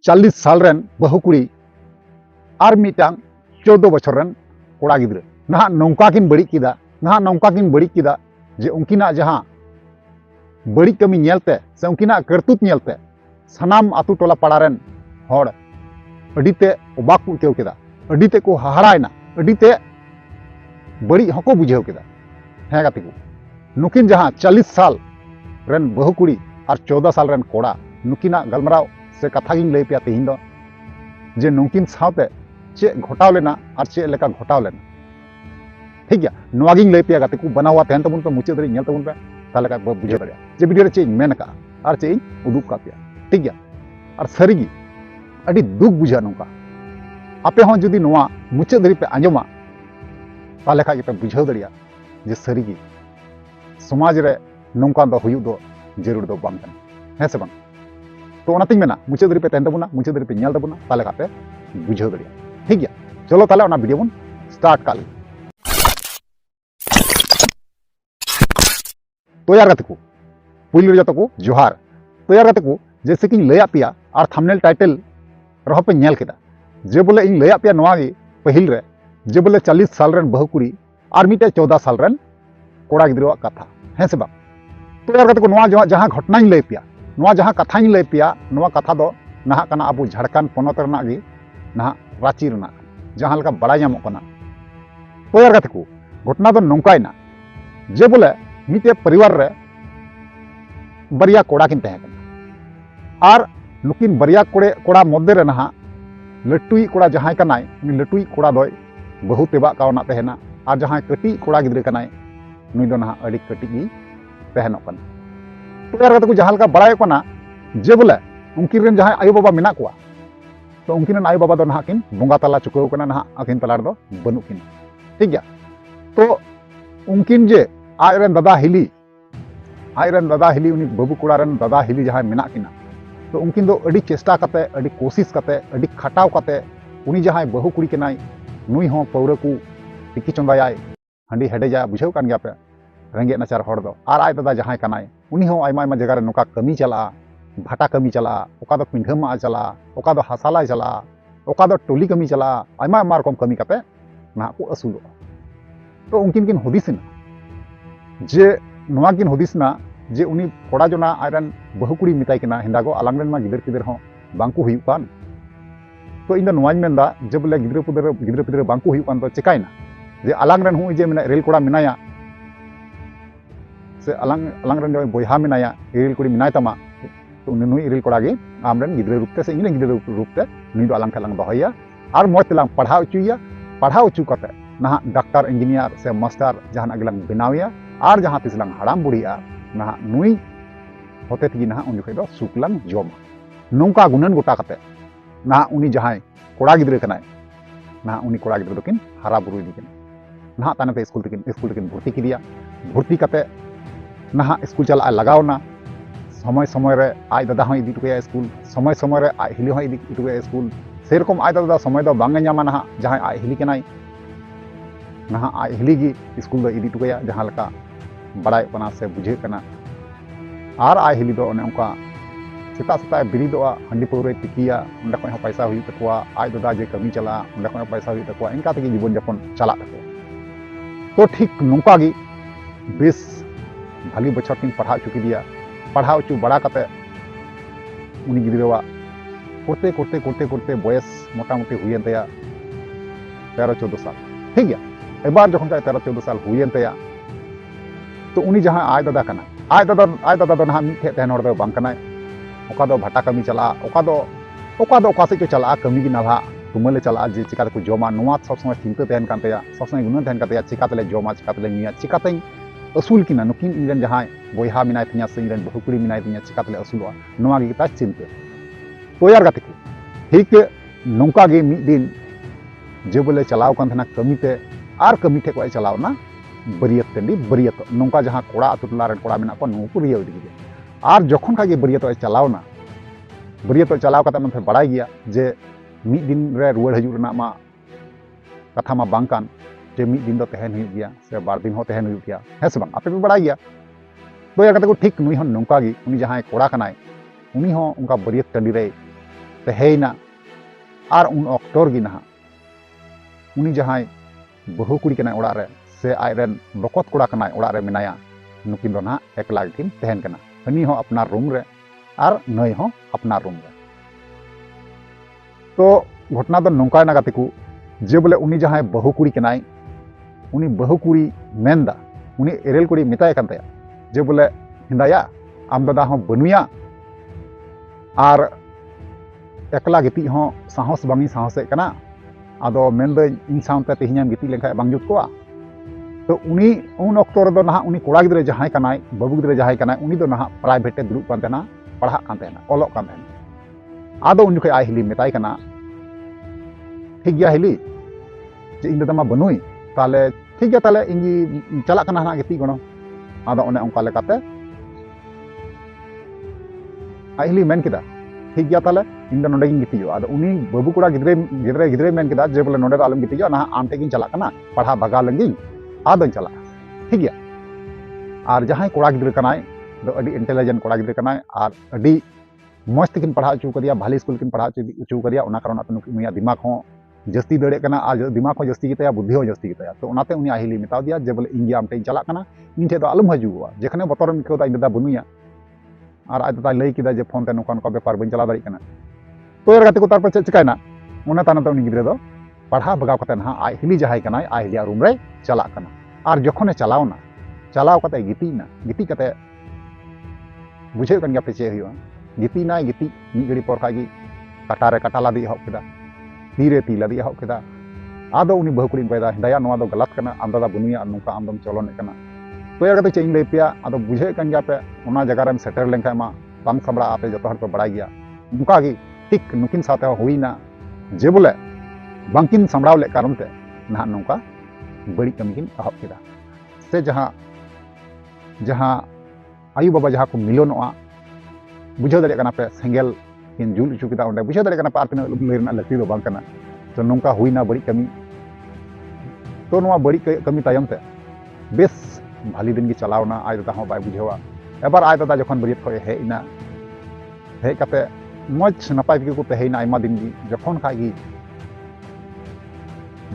40 साल रेन बहु कुड़ी और मिटांग 14 बछर रेन कोड़ा गिद्रा ना नौका किन बड़ी किदा ना नौका किन बड़ी किदा जे उनकिना जहां बड़ी कमी नेलते से उनकिना करतूत नेलते सानाम आतु टोला पाड़ा रेन हड़ अडीते अबाक को इतेव केदा अडीते को हाहाड़ायना अडीते बड़ी हको बुझेव केदा हैं गाते को नुकिन जहां 40 साल रेन बहु कुड़ी और 14 साल रेन कोड़ा नुकिना गलमराव से कथा गिन लई पिया तेहिन दो जे नुकिन सावते चे घटाव लेना और चे लेका घटाव लेना ठीक गया नोआ गिन लई पिया गाते को बनावा तेहन तबुन पे मुचे दरी नेल तबुन पे ताले का बुझे दरिया जे वीडियो रे चे मेन का और चे उदुक का पिया ठीक गया और सरीगी अड़ी दुख बुझा नौका आपे हों जुदी नोआ मुचे दरी पे आंजमा ताले का पे बुझाव दरिया जे सरीगी समाज रे नौका दो हुयु दो जरूर दो बांग है से बांग तो ओनातिन मेना मुचे दरी पे तेहन तबुना मुचे दरी पे नेल तबुना ताले का पे बुझाव दरिया ठीक गया चलो ताले ओना वीडियो बन स्टार्ट काली तो यार गाते को पुइल जतो को जोहार तो यार गाते को जैसे कि लया पिया और थंबनेल टाइटल रहो पे नेल केदा जे बोले इन लया पिया नोआ गे पहिल रे जे बोले 40 साल रेन बहु कुड़ी और मिटे 14 साल रेन कोड़ा गिद्रो कथा है से बा तो यार गाते को नोआ जहां घटना इन लय पिया नोआ जहां कथा इन लय पिया नोआ कथा दो नाहा कना अबु झारखंड पोनत रना गे नाहा रांची रना जहां लका बड़ा नामो कना तो यार गाते को घटना दो नौकायना जे बोले मिटे परिवार रे बरिया कोड़ा किन तहे और नुकिन बरिया कोड़ा मध्य रे नहा लटुई कोड़ा जहां कनाय उनी लटुई कोड़ा दो बहु तेबा कावना तहेना और जहां कटी कोड़ा गिद्रे कनाय नुई दो नहा अड़ी कटी गी तहेनो कना तो यार को जहां लका बड़ाय कना जे बोले उनकिन रेन जहां आयु बाबा मेना कोआ तो उनकिन आयु बाबा दो नहा किन बोंगा तला चुकाव कना नहा अकिन तला दो बनु किन ठीक गया तो उनकिन जे आयरन दादा हिली उनी बाबू कोड़ा रेन दादा हिली जहां मेना किना तो उनकिन दो अड़ी चेष्टा कते अड़ी कोशिश कते अड़ी खटाव कते उनी जहां बहु कुड़ी केनाय नुई हो पौरा को टिकी चंदायाय हंडी हेडेजा बुझाव कान गया पे रेंगे नाचार हड़ दो और आय दादा जहां कनाय उनी हो आयमा आयमा जगह रे नोका कमी चला भाटा कमी चला ओका दो पिंढा मा चला ओका दो हसाला चला ओका दो टोली कमी चला आयमा आयमा रकम कमी कते ना को असुलो तो उनकिन किन हुदिसना जे नोआ किन हुदिसना जे उनी कोड़ा जना आयरन बहु कुड़ी मिताय किना हिंदागो आलांग रेन मा गिदर पिदर हो बांको हुयु कान तो इन नोआज मेंदा जे बोले गिदर पिदर बांको हुयु कान तो चिकायना जे आलांग रेन हूँ जे मेना रेल कोड़ा मिनाया से आलांग रेन जो बोयहा मिनाया रेल कुड़ी मिनाय तमा तो उनी नुई रेल कोड़ा गे आम रेन गिदर रूपते से इन गिदर रूपते नुई दो आलांग खलांग दोहया और मौज तेलांग पढ़ाव उचुया पढ़ाव उचु कते ना डॉक्टर इंजीनियर से मास्टर जहां अगलांग बनावया और जहां तिसलांग हड़ाम बुढ़िया ना नुई होते थी ना उन जो सुकलांग जमा नौका गुनन गोटा कते ना उनी जहां कोड़ा गिद्रे कनाय ना उनी कोड़ा गिद्रे दोकिन हारा बुरुई दिकिन ना तानते स्कूल तकिन भर्ती किदिया भर्ती कते ना स्कूल चला लगावना समय समय रे आय दादा हो इदी टुकया स्कूल समय समय रे आय हिली हो इदी टुकया स्कूल सेरकम आय दादा समय दो बांग ᱧᱟᱢᱟ ना जहां आय हिली केनाय ना आय हिली गी स्कूल दो इदी टुकया जहां लका बड़ाय कना से बुझे कना और आय हिली दो ओने उनका सेता सेता बिरिदोआ हंडी पौरे टिकिया उंडा खय पैसा हुई तकवा आय दादा जे कमी चला उंडा खय पैसा हुई तकवा इनका तक जीवन यापन चला तकवा तो ठीक नौका गी 20 भाली बछर किन पढ़ा चुकी दिया पढ़ा चु बड़ा कते उनी गिद्रवा करते करते करते करते बयस मोटामुटी हुई तया 13-14 साल ठीक गया एबार जखन 13-14 साल हुई तया तो उनी जहां आय दादा कना आय दादा दो ना मिठे तहन हड़ दो बांग कनाय ओका दो भाटा कमी चला ओका दो ओका से चला कमी गी नाला तुमले चला जे चिकाते को जमा नोआ सब समय चिंता तहन कान तया सब समय गुण तहन कातया चिकाते जमा चिकाते निया चिकाते असूल किना नुकिन इनरेन जहां बोयहा मिनाय तिया से इनरेन बहु कुड़ी मिनाय तिया चिकाते असुलवा नोआ गी ता चिंता तो यार गाते को ठीक नौका गे मिद दिन जे बोले चलाव कान थना कमीते और कमी ठे को चलाव ना बरियत टंडी बरियत नौका जहां कोड़ा अतु टोला रेन कोड़ा मेना को नुकु रियो इदी और जखन का गे बरियत चलावना बरियत चलाव कते मन बड़ाय गया जे मिद दिन रे रुवाड़ हजू रेना मा कथा मा बांग कान जे मिद दिन दो तहन हुई गया से बार दिन हो तहन हुई गया है से बांग आपे भी बड़ाय गया तो यार कते को ठीक नुई हन नौका गी उनी जहां कोड़ा कनाय उनी हो उनका बरियत टंडी रे तहेना और उन अक्टर गी नहा उनी जहां बहु कुड़ी कना ओड़ा रे से आयरन बकत कोड़ा कना ओड़ा रे मेनाया नुकिन दो ना एकला गिन तहन कना हनी हो अपना रूम रे और नई हो अपना रूम रे। तो घटना दो नौका ना गाते को जे बोले उनी जहां बहु कुड़ी कनाय उनी बहु कुड़ी मेनदा उनी एरेल कुड़ी मिताय कान तया जे बोले हिंदाया आम दादा हो बनुया और एकला गिति हो साहस बांगी साहसे कना आदो मेनदो इन साउंते तेहियाम गिति लेखा बांग जुत कोआ। तो उनी उन अक्तो रे दो ना उनी कोड़ा गिद्रे जहां कनाय बाबू गिद्रे जहां कनाय उनी दो ना प्राइवेट दुरुब कान तेना पढ़ा कान तेना ओलोक कान तेना आदो उन जखै आय हिली मेताय कना ठीक गया हिली जे इन दादा मा बनुई ताले ठीक गया ताले इंगी चला कना ना गिति गणो आदो ओने ओंका लेकाते आय हिली मेन किदा ठीक गया ताले इन नोडे गिन गितियो आदो उनी बाबू कोड़ा गिद्रे गिद्रे गिद्रे मेन किदा जे बोले नोडे दो आलम गितियो ना आम टे गिन चला कना पढ़ा बगा लंगी आदो चला ठीक गया। और जहां कोड़ा गिद्रे कनाय दो अडी इंटेलिजेंट कोड़ा गिद्रे कनाय और अडी मस्त किन पढ़ा चु करिया भाली स्कूल किन पढ़ा चु करिया ओना कारण अतनु उनिया दिमाग हो जस्ती दड़े कना और दिमाग हो जस्ती गितया बुद्धि हो जस्ती गितया। तो ओनाते उनी आहिली मेता दिया जे बोले इंगी आम टे चला कना इन ठे दो आलम हजुआ जेखने बतरम केदा इन दादा बनुया और आज दादा लई किदा जे फोन ते नोका नोका बेपार बन चला दाड़ी कना। तो यार गाते को तार पर चिकायना ओना ताना तो उनी गिद्रे दो पढ़ा बगाव कते ना आय हिली जहाय कनाय आय हिलिया रूम रे चला कना और जखने चलावना चलाव कते गितिना गिति कते बुझे कन गया पेचे हुआ गितिना गिति मी गड़ी पर खागी कटारे कटा लादी हक केदा तीरे ती लादी हक केदा आदो उनी बहुकुड़ी पैदा हिंदाया नोआ दो गलत कना आम दादा बनुया नोका आम दम चलने कना। तो यार कते चेंज लई पेया आदो बुझे कन गया पे ओना जगह रेम सेटर लेंखा मा बांग सबड़ा आपे जतो हर पे बड़ाई गया उनका गी ठीक नुकिन साथे हुईना जे बोले बांकिन संभड़ाव ले कारण ते ना नोका बड़ी कमी किन अहब केदा से जहां जहां आयु बाबा जहां को मिलनोआ बुझाव दाड़े कना पे सेंगेल किन जुल उचु केदा ओंडे बुझाव दाड़े कना पे आरतिना लई रना लक्ति दो बांग कना। तो नोका हुईना बड़ी कमी तो नोआ बड़ी कमी तायम ते बेस भाली दिन की चलावना आय दादा हो बाय बुझावा एबार आय दादा जखन बरियत खय हेना हे कते मज नपाय के को तहेना आयमा दिन की जखन खागी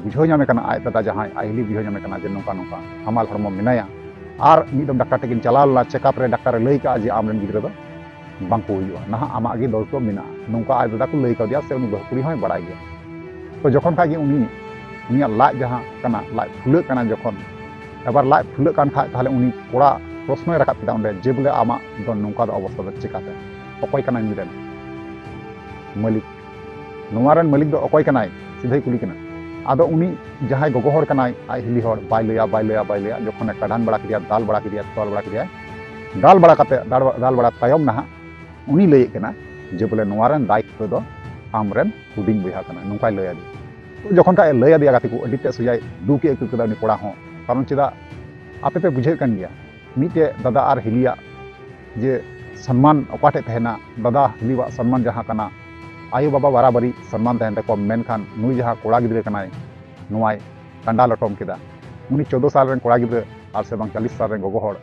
बुझाव जामे कना आय दादा जहां आयली बुझाव जामे कना जे नोका नोका हमाल हरमो मिनाया और मिदम डाक्टर टेकिन चलावला चेकअप रे डाक्टर लई का जे आमरन गिद्रा दो बांको हुआ ना आमा गे दोष दो मिना नोका आय दादा को लई का दिया से उनी बहुकुड़ी होय बड़ाई गया। तो जखन खागी उनी उनिया लाज जहां कना लाज फुले कना जखन एबार लाज फुले कान खा ताले उनी कोड़ा प्रश्न राखा केदा ओंडे जे बोले आमा दो नोका दो अवस्था दो चिकाते अकय कना मिरेन मालिक नोवारन मालिक दो अकय कनाय सीधे कुली कना आदो उनी जहां गोगो हर कनाय आय हिली हर बाय लया जखन काढान बड़ा किया दाल बड़ा किया तोल बड़ा किया दाल बड़ा काते दाल बड़ा तायम ना उनी लई कना जे बोले नोवारन दायित्व दो आमरेन हुडिंग बयहा कना नोकाय लया दी। तो जखन का लया दिया गाते को अडिते सुजाय दुके एकु केदा उनी कोड़ा हो कारण चेदा आपे पे बुझे कन गया मीटे दादा और हिलिया जे सम्मान अकाटे तहना दादा हिलीवा सम्मान जहां कना आयु बाबा बराबरी सम्मान तहन तको मेनखान नुई जहां कोड़ा गिद्रे कनाय नुआय कंडा लटम केदा उनी 14 साल रेन कोड़ा गिद्रे और से बांग 40 साल रेन गोगो हर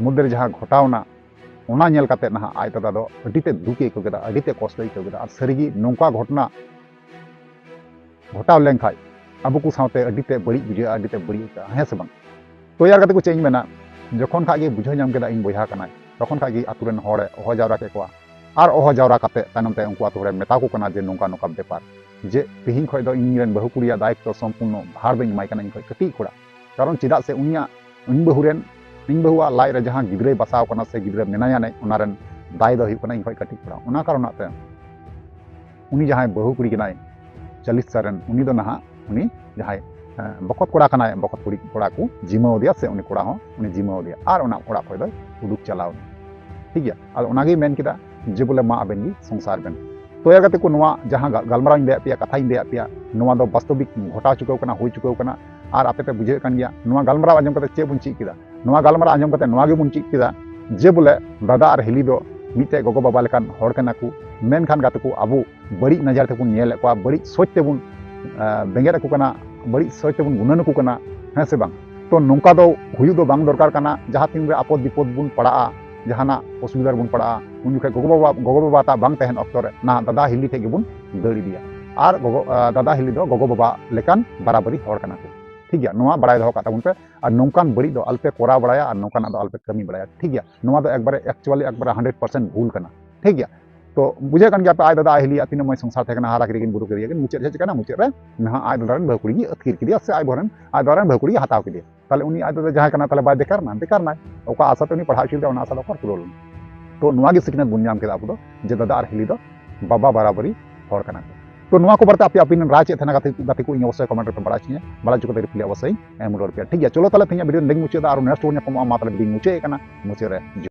मुद्रे जहां घटावना ओना नेल काते ना आय दादा दो अडिते दुके को केदा अडिते कष्ट को केदा और सरीगी नोका घटना घटाव लेन खाय अब को साथे अडिते बड़ी बुझे अडिते बड़ी हे से बांग। तो यार कते को चेंज मेना जखन खागे बुझे नाम केदा इन बयहा कनाय तखन खागे आतुरेन हरे ओह जावरा के कोआ और ओह जावरा काते तानमते उनको आतुरे मेता को कना जे नोका नोका बेपार जे तिहिं खय दो इनरेन बहु कुड़िया दायित्व संपूर्ण भार बइन माय कना इन खय कटी कोड़ा कारण चिदा से उनिया इन बहुरेन इन बहुआ लाइ रे जहां गिद्रे बसाव कना से गिद्रे मेनाया ने ओनारेन दाय दो हुई कना इन खय कटी कोड़ा ओना कारण ते उनी जहां बहु कुड़ी कनाय 40 सारेन उनी दो ना उनी जहां बकत कोड़ा कनाय बकत कुड़ी कोड़ा को जिमाव दिया से उनी कोड़ा हो उनी जिमाव दिया और ओना कोड़ा खय दो उडुक चलाव ठीक गया और ओनागे मेन किदा जे बोले मा आबेन गी संसार बेन। तो यार गाते को नोआ जहां गलमराव इन दे पिया कथा इन दे पिया नोआ दो वास्तविक घटा चुकाव कना होई चुकाव कना और आपे पे बुझे कन गया नोआ गलमराव आजम कते चे बुन चिक किदा नोआ गलमराव आजम कते नोआ गे बुन चिक किदा जे बोले दादा और हिली दो मिटे गोगो बाबा लेकान हर कना को मेन खान गाते को अबो बड़ी नजर ते बुन नेल को बड़ी सोच ते बुन बेंगेर को कना बड़ी सोच ते बुन गुनन को कना है से बांग। तो नोंका दो हुयु दो बांग दरकार कना जहां तीन रे आपद विपद बुन पड़ा जहाना असुविधा बन पड़ा उन जुखे गगो बाबा ता बांग तहन ऑक्टो रे ना दादा हिली ठे गेबुन दड़ इदिया और दादा हिली दो गगो बाबा लेकान बराबरी हर कना को ठीक गया नोआ बड़ाय दो काता पे और नौकान बड़ी दो अल्पे कोरा बड़ाया और नौकान दो अल्पे कमी बड़ाया ठीक गया नोआ दो एकबारे एक्चुअली एकबारे 100% भूल कना ठीक गया तो बुझे कन गया पे आय दादा हिली तीन मय संसार थे हारा करिगिन बुरु करिगिन मुचे रे चकना मुचे रे ना आय दादा रन बहुकुड़ी अथकिर किदिया से आय भरन आय दादा रन बहुकुड़ी हताव किदिया ताले उनी आय दादा जहां कना ताले बाय बेकार ना ओका आशा तो उनी पढ़ा चिलदा उना आशा को पुरोल तो नुआ गे सिकनत बुन नाम केदा अबो जे दादा और हिली दो बाबा बराबरी हर कना तो नुआ को बरते आपे ओपिनियन राय चे थना गाते को इन अवश्य कमेंट रे बड़ा छिए बड़ा चुको रिप्लाई अवश्य एम रोड पे ठीक है चलो ताले थिया वीडियो लेंग मुचे दा और नेक्स्ट वन को मा ताले मुचे कना मुचे रे।